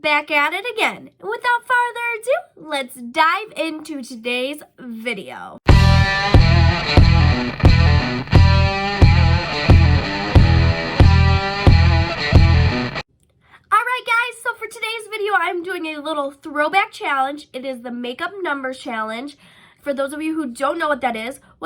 back at it again. And without further ado, let's dive into today's video. Alright guys, so for today's video, I'm doing a little throwback challenge. It is the makeup numbers challenge. For those of you who don't know what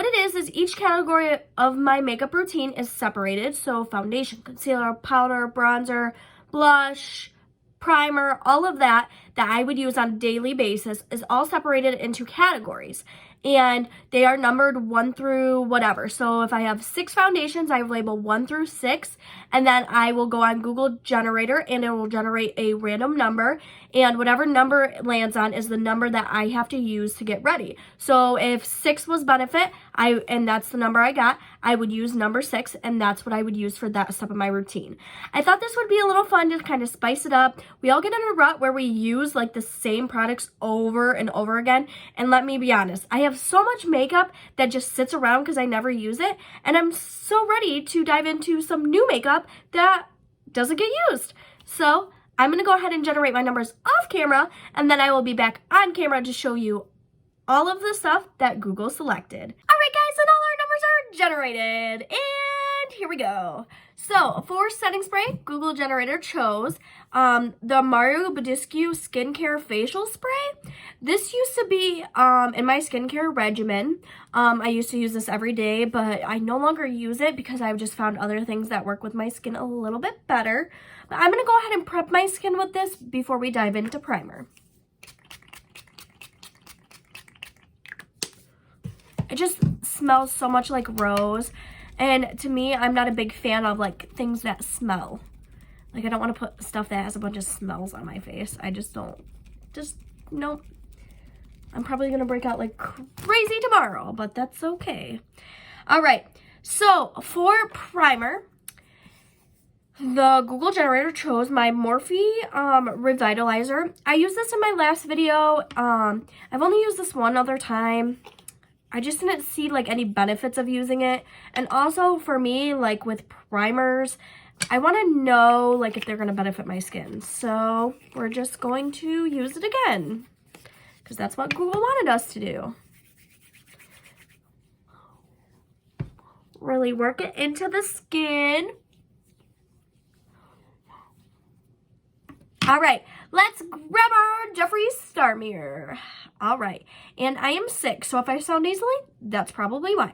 it is each category of my makeup routine is separated. So foundation, concealer, powder, bronzer, blush, primer, all of that I would use on a daily basis is all separated into categories. And they are numbered 1 through whatever. So if I have 6 foundations, I label 1 through 6. And then I will go on Google Generator and it will generate a random number. And whatever number it lands on is the number that I have to use to get ready. So if 6 was benefit, and that's the number I got, I would use number 6. And that's what I would use for that step of my routine. I thought this would be a little fun to kind of spice it up. We all get in a rut where we use like the same products over and over again. And let me be honest, I have so much makeup that just sits around because I never use it, and I'm so ready to dive into some new makeup that doesn't get used. So I'm gonna go ahead and generate my numbers off camera, and then I will be back on camera to show you all of the stuff that Google selected. All right guys, and all our numbers are generated, and here we go. So for setting spray, Google Generator chose the BADESCU skincare facial spray. This used to be in my skincare regimen. I used to use this every day, but I no longer use it because I've just found other things that work with my skin a little bit better. But I'm gonna go ahead and prep my skin with this before we dive into primer. It just smells so much like rose. And to me, I'm not a big fan of like things that smell. Like I don't want to put stuff that has a bunch of smells on my face. I just don't. Nope. I'm probably going to break out like crazy tomorrow, but that's okay. All right. So for primer, the Google Generator chose my MORPHE Revitalizer. I used this in my last video. I've only used this one other time. I just didn't see like any benefits of using it. And also for me, like with primers, I want to know like if they're going to benefit my skin. So we're just going to use it again because that's what Google wanted us to do. Really work it into the skin. All right, let's grab our Jeffree Star Mirror. All right, and I am sick, so if I sound nasally, that's probably why.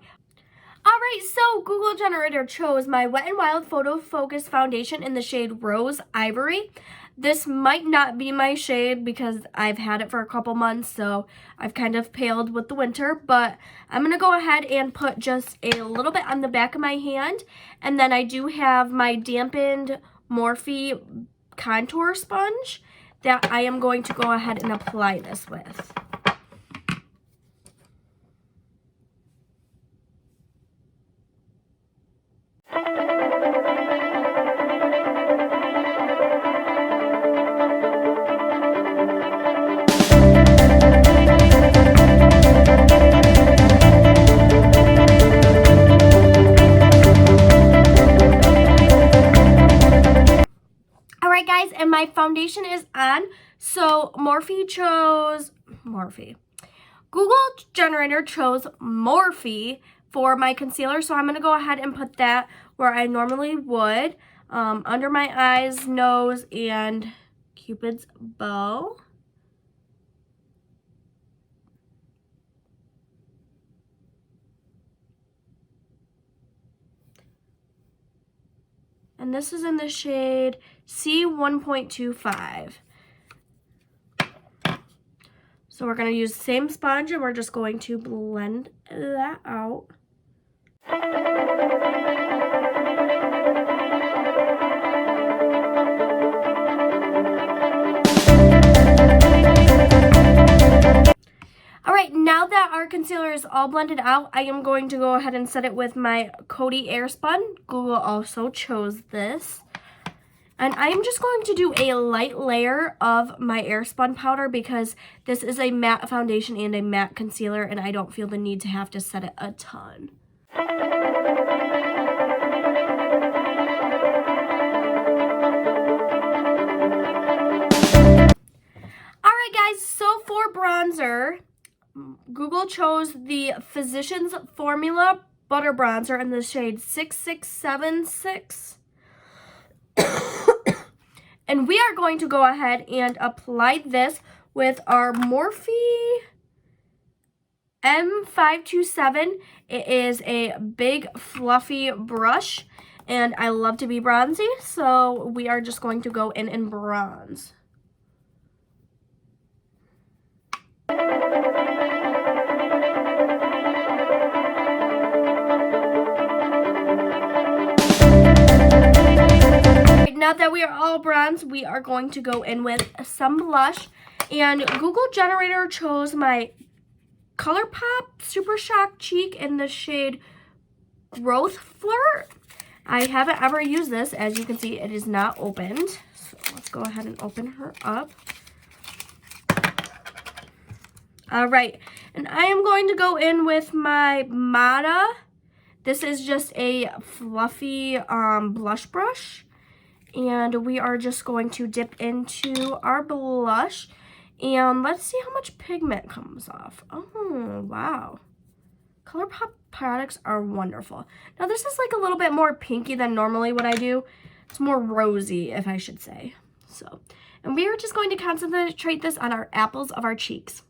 All right, so Google Generator chose my Wet n Wild Photo Focus Foundation in the shade Rose Ivory. This might not be my shade because I've had it for a couple months, so I've kind of paled with the winter, but I'm going to go ahead and put just a little bit on the back of my hand, and then I do have my dampened Morphe contour sponge that I am going to go ahead and apply this with. Guys, and my foundation is on. So Google Generator chose Morphe for my concealer, so I'm going to go ahead and put that where I normally would, under my eyes, nose, and Cupid's bow. And this is in the shade C1.25. So we're going to use the same sponge and we're just going to blend that out. Alright, now that our concealer is all blended out, I am going to go ahead and set it with my KODI AIRSPUN. Google also chose this. And I am just going to do a light layer of my AIRSPUN powder because this is a matte foundation and a matte concealer, and I don't feel the need to have to set it a ton. our bronzer, Google chose the Physicians Formula Butter Bronzer in the shade 6676. And we are going to go ahead and apply this with our Morphe M527. It is a big fluffy brush, and I love to be bronzy, so we are just going to go in and bronze. Now that we are all bronze, we are going to go in with some blush, and Google Generator chose my ColourPop Super Shock Cheek in the shade Growth Flirt. I haven't ever used this. As you can see, it is not opened. So let's go ahead and open her up. All right, and I am going to go in with my Mata. This is just a fluffy blush brush. And we are just going to dip into our blush. And let's see how much pigment comes off. Oh, wow. ColourPop products are wonderful. Now, this is like a little bit more pinky than normally what I do. It's more rosy, if I should say. So, and we are just going to concentrate this on our apples of our cheeks.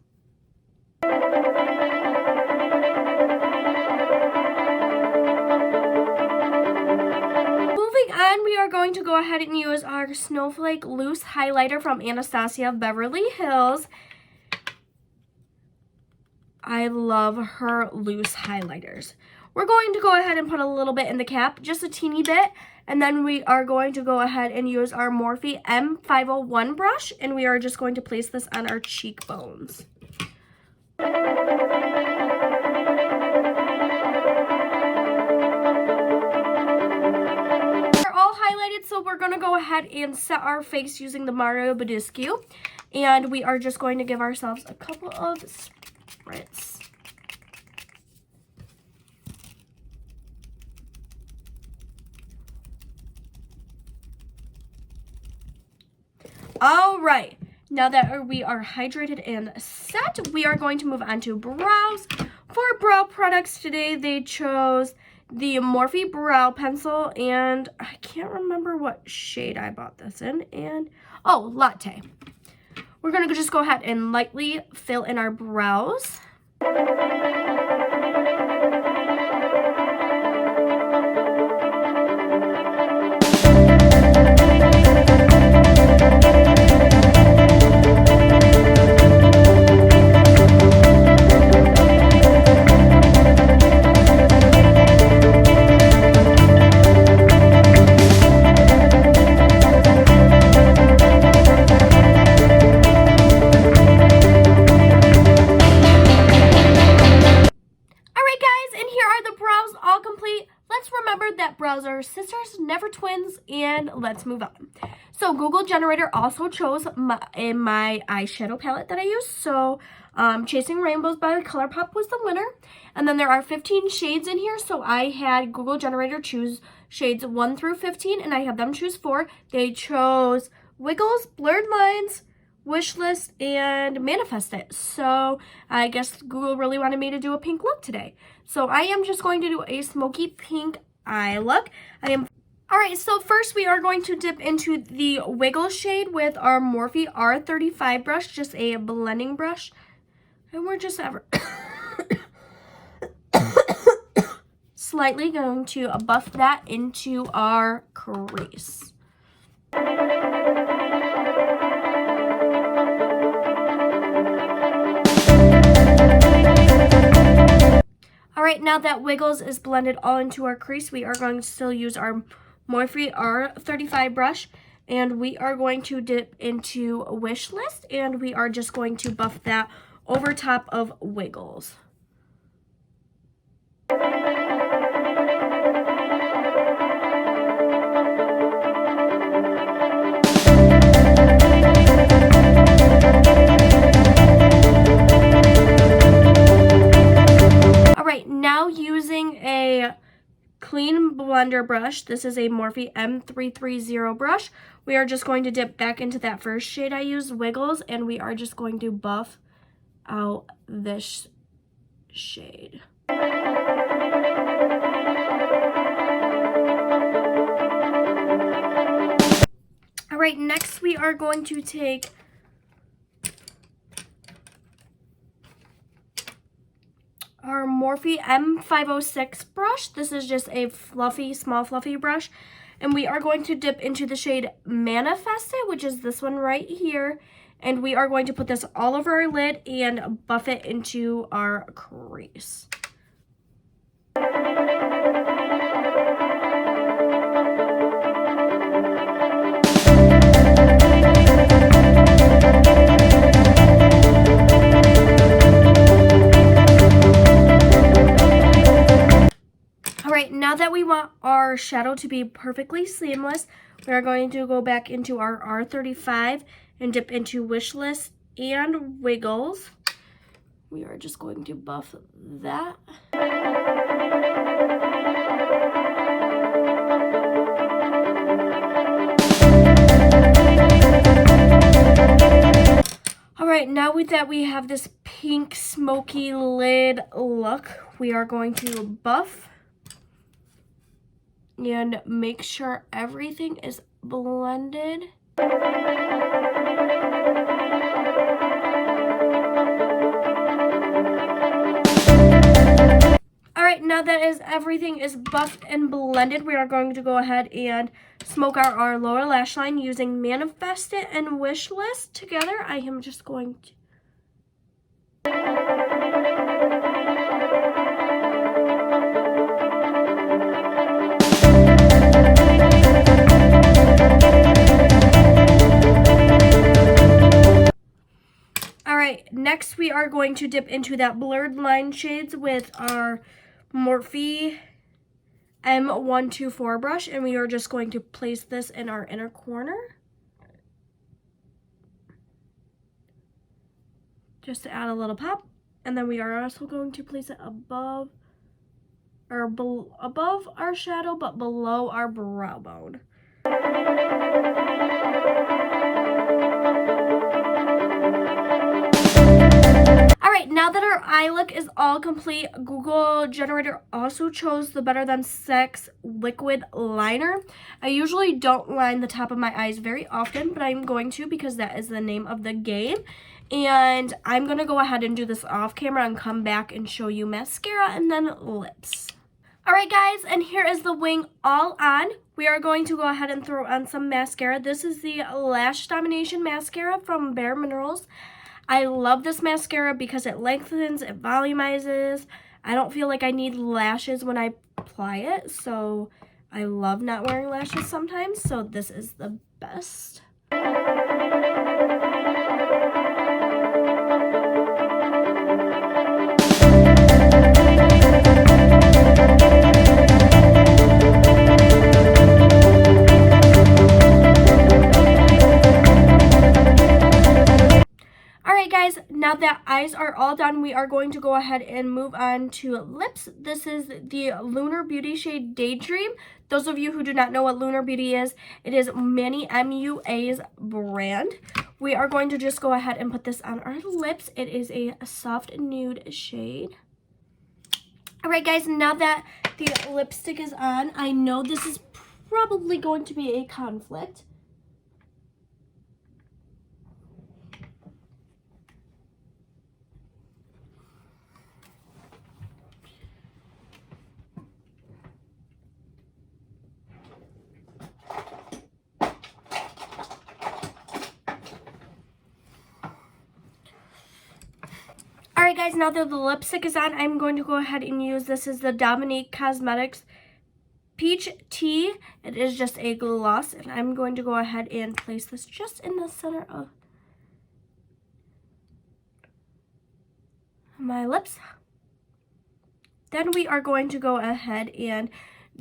And we are going to go ahead and use our Snowflake Loose Highlighter from Anastasia of Beverly Hills. I love her loose highlighters. We're going to go ahead and put a little bit in the cap, just a teeny bit, and then we are going to go ahead and use our Morphe M501 brush, and we are just going to place this on our cheekbones. So we're going to go ahead and set our face using the BADESCU, and we are just going to give ourselves a couple of spritz. All right, now that we are hydrated and set, we are going to move on to brows. For brow products today, they chose the Morphe Brow Pencil, and I can't remember what shade I bought this in, and, oh, Latte. We're going to just go ahead and lightly fill in our brows. Brows are sisters, never twins, and let's move on. So Google Generator also chose my eyeshadow palette that I use. So Chasing Rainbows by ColourPop was the winner. And then there are 15 shades in here. So I had Google Generator choose shades 1 through 15, and I had them choose 4. They chose Wiggles, Blurred Lines, Wishlist, and Manifest It. So I guess Google really wanted me to do a pink look today. So I am just going to do a smoky pink eye look. Alright, so first we are going to dip into the Wiggle shade with our Morphe R35 brush, just a blending brush. And we're just slightly going to buff that into our crease. Alright, now that Wiggles is blended all into our crease, we are going to still use our Morphe R35 brush, and we are going to dip into Wishlist, and we are just going to buff that over top of Wiggles. Now using a clean blender brush, this is a Morphe M330 brush, we are just going to dip back into that first shade I used, Wiggles, and we are just going to buff out this shade. All right, next we are going to take our Morphe M506 brush. This is just a fluffy, small fluffy brush. And we are going to dip into the shade Manifest It, which is this one right here. And we are going to put this all over our lid and buff it into our crease. Now that we want our shadow to be perfectly seamless, we are going to go back into our R35 and dip into Wish List and Wiggles. We are just going to buff that. All right, now with that we have this pink smoky lid look. We are going to buff and make sure everything is blended. All right, now that everything is buffed and blended, we are going to go ahead and smoke out our lower lash line using Manifest It and Wish List together. I am just going to next we are going to dip into that blurred line shades with our Morphe M124 brush, and we are just going to place this in our inner corner. Just to add a little pop. And then we are also going to place it above our shadow, but below our brow bone. Now that our eye look is all complete, Google Generator also chose the Better Than Sex liquid liner. I usually don't line the top of my eyes very often, but I'm going to because that is the name of the game. And I'm going to go ahead and do this off camera and come back and show you mascara and then lips. Alright guys, and here is the wing all on. We are going to go ahead and throw on some mascara. This is the Lash Domination Mascara from Bare Minerals. I love this mascara because it lengthens, it volumizes. I don't feel like I need lashes when I apply it, so I love not wearing lashes sometimes, so this is the best. Now that eyes are all done, we are going to go ahead and move on to lips. This is the Lunar Beauty shade Daydream. Those of you who do not know what Lunar Beauty is, it is Manny MUA's brand. We are going to just go ahead and put this on our lips. It is a soft nude shade. Alright guys, now that the lipstick is on, I know this is probably going to be a conflict. Alright guys, now that the lipstick is on, I'm going to go ahead and use, this is the Dominique Cosmetics Peach Tea. It is just a gloss, and I'm going to go ahead and place this just in the center of my lips. Then we are going to go ahead and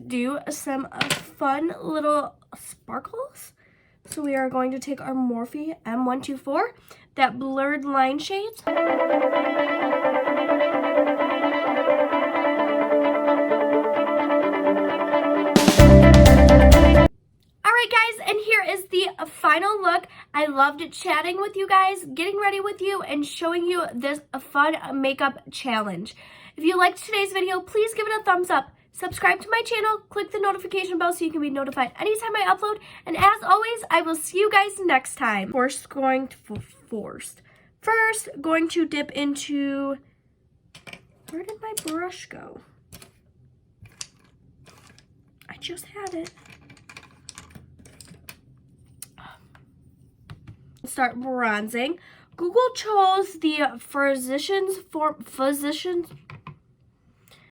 do some fun little sparkles. So we are going to take our Morphe M124, that blurred line shades. Alright guys, and here is the final look. I loved chatting with you guys, getting ready with you, and showing you this fun makeup challenge. If you liked today's video, please give it a thumbs up. Subscribe to my channel, click the notification bell so you can be notified anytime I upload. And as always, I will see you guys next time. First, going to dip into, where did my brush go? I just had it. Start bronzing. Google chose the physicians